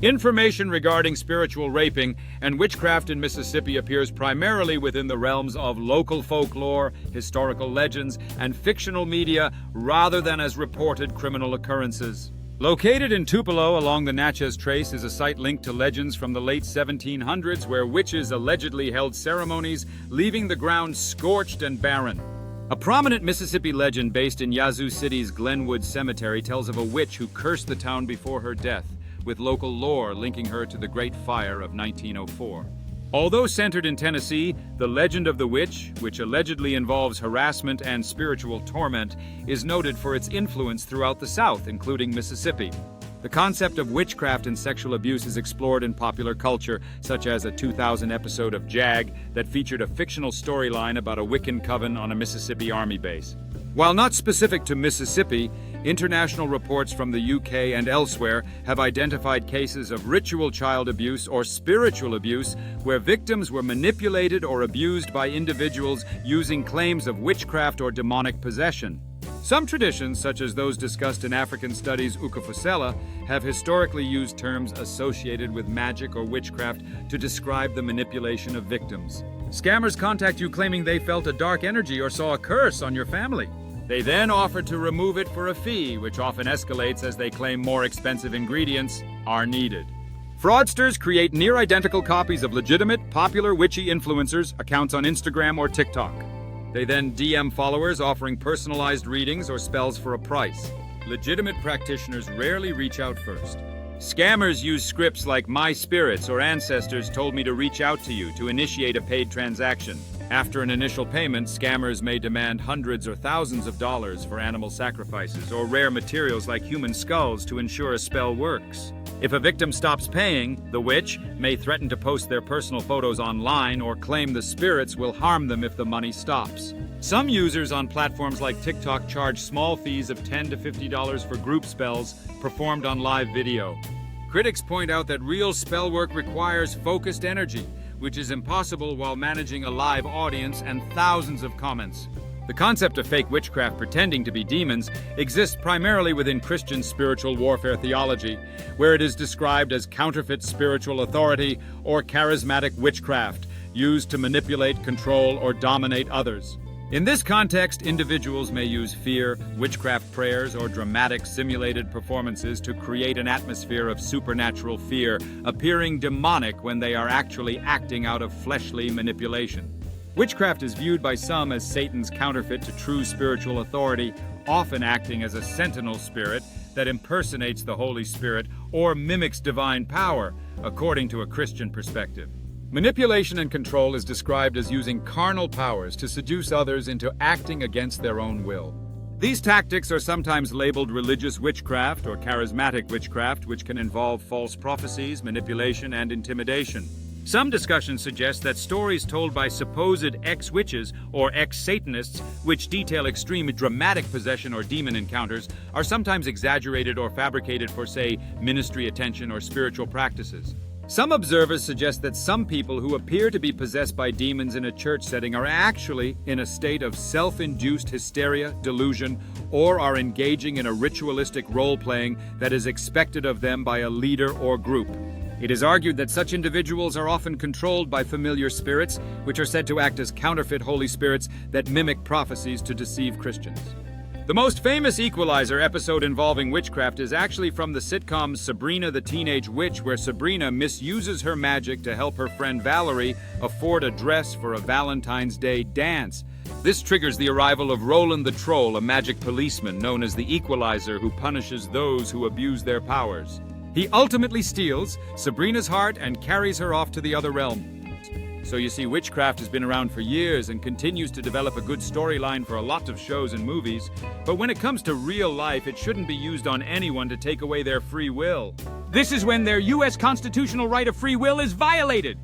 Information regarding spiritual raping and witchcraft in Mississippi appears primarily within the realms of local folklore, historical legends, and fictional media rather than as reported criminal occurrences. Located in Tupelo along the Natchez Trace is a site linked to legends from the late 1700s where witches allegedly held ceremonies, leaving the ground scorched and barren. A prominent Mississippi legend based in Yazoo City's Glenwood Cemetery tells of a witch who cursed the town before her death, with local lore linking her to the Great Fire of 1904. Although centered in Tennessee, the legend of the witch, which allegedly involves harassment and spiritual torment, is noted for its influence throughout the South, including Mississippi. The concept of witchcraft and sexual abuse is explored in popular culture, such as a 2000 episode of Jag that featured a fictional storyline about a Wiccan coven on a Mississippi Army base. While not specific to Mississippi, international reports from the UK and elsewhere have identified cases of ritual child abuse or spiritual abuse where victims were manipulated or abused by individuals using claims of witchcraft or demonic possession. Some traditions, such as those discussed in African studies Ukafusela, have historically used terms associated with magic or witchcraft to describe the manipulation of victims. Scammers contact you claiming they felt a dark energy or saw a curse on your family. They then offer to remove it for a fee, which often escalates as they claim more expensive ingredients are needed. Fraudsters create near-identical copies of legitimate, popular witchy influencers' accounts on Instagram or TikTok. They then DM followers offering personalized readings or spells for a price. Legitimate practitioners rarely reach out first. Scammers use scripts like "My spirits" or "Ancestors told me to reach out to you" to initiate a paid transaction. After an initial payment, scammers may demand hundreds or thousands of dollars for animal sacrifices or rare materials like human skulls to ensure a spell works. If a victim stops paying, the witch may threaten to post their personal photos online or claim the spirits will harm them if the money stops. Some users on platforms like TikTok charge small fees of $10 to $50 for group spells performed on live video. Critics point out that real spell work requires focused energy, which is impossible while managing a live audience and thousands of comments. The concept of fake witchcraft pretending to be demons exists primarily within Christian spiritual warfare theology, where it is described as counterfeit spiritual authority or charismatic witchcraft, used to manipulate, control, or dominate others. In this context, individuals may use fear, witchcraft prayers, or dramatic simulated performances to create an atmosphere of supernatural fear, appearing demonic when they are actually acting out of fleshly manipulation. Witchcraft is viewed by some as Satan's counterfeit to true spiritual authority, often acting as a sentinel spirit that impersonates the Holy Spirit or mimics divine power, according to a Christian perspective. Manipulation and control is described as using carnal powers to seduce others into acting against their own will. These tactics are sometimes labeled religious witchcraft or charismatic witchcraft, which can involve false prophecies, manipulation, and intimidation. Some discussions suggest that stories told by supposed ex-witches or ex-Satanists, which detail extreme dramatic possession or demon encounters, are sometimes exaggerated or fabricated for, say, ministry attention or spiritual practices. Some observers suggest that some people who appear to be possessed by demons in a church setting are actually in a state of self-induced hysteria, delusion, or are engaging in a ritualistic role-playing that is expected of them by a leader or group. It is argued that such individuals are often controlled by familiar spirits, which are said to act as counterfeit Holy Spirits that mimic prophecies to deceive Christians. The most famous Equalizer episode involving witchcraft is actually from the sitcom Sabrina the Teenage Witch, where Sabrina misuses her magic to help her friend Valerie afford a dress for a Valentine's Day dance. This triggers the arrival of Roland the Troll, a magic policeman known as the Equalizer who punishes those who abuse their powers. He ultimately steals Sabrina's heart and carries her off to the other realm. So you see, witchcraft has been around for years and continues to develop a good storyline for a lot of shows and movies. But when it comes to real life, it shouldn't be used on anyone to take away their free will. This is when their U.S. constitutional right of free will is violated.